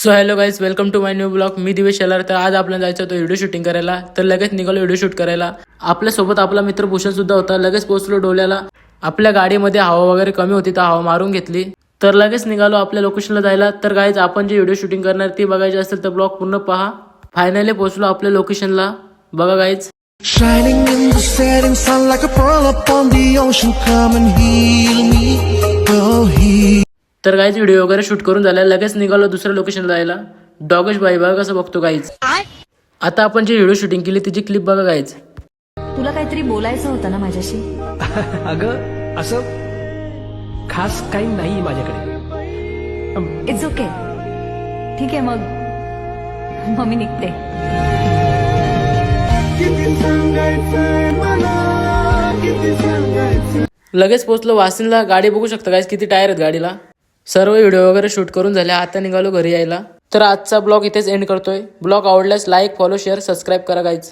So hello guys, welcome to my new blog. मी दिवेश शेलार. तर आज आपल्याला जायचं होतं व्हिडिओ शूटिंग करायला. तर लगेच निघालो व्हिडिओ शूट करायला. आपल्यासोबत आपला मित्र भूषण सुद्धा होता. लगेच पोहोचलो डोल्याला. आपल्या गाडीमध्ये हवा वगैरे कमी होती तर हवा मारून घेतली. तर लगेच निघालो आपल्या लोकेशनला जायला. तर गाईज, आपण जे व्हिडिओ शूटिंग करणार ती बघायची असेल तर ब्लॉग पूर्ण पहा. फायनली पोहोचलो आपल्या लोकेशनला. बघा guys. Shining in the setting sun like a pearl upon the ocean, come and heal me, oh heal. तर गाईज, व्हिडिओ वगैरे शूट करून झाला. लगेच निघालो दुसऱ्या लोकेशनला जायला. डॉगेश बाई बघा कसं बघतो गाईज. आता आपण जी व्हिडिओ शूटिंग केली तिची क्लिप बघा गाईज. तुला काहीतरी बोलायचं होतं ना माझ्याशी. अगं असं खास काही नाही माझ्याकडे. It's okay. ठीक आहे, मग मी निघते. लगेच पोहोचलो वासिनला. गाडी बघू शकता गाईज किती टायर आहेत गाडीला. सर्व व्हिडिओ वगैरे शूट करून झाले. आता निघालो घरी यायला. तर आजचा ब्लॉग इथेच एंड करतोय. ब्लॉग आवडल्यास लाईक, फॉलो, शेअर, सबस्क्राईब करा गाईज.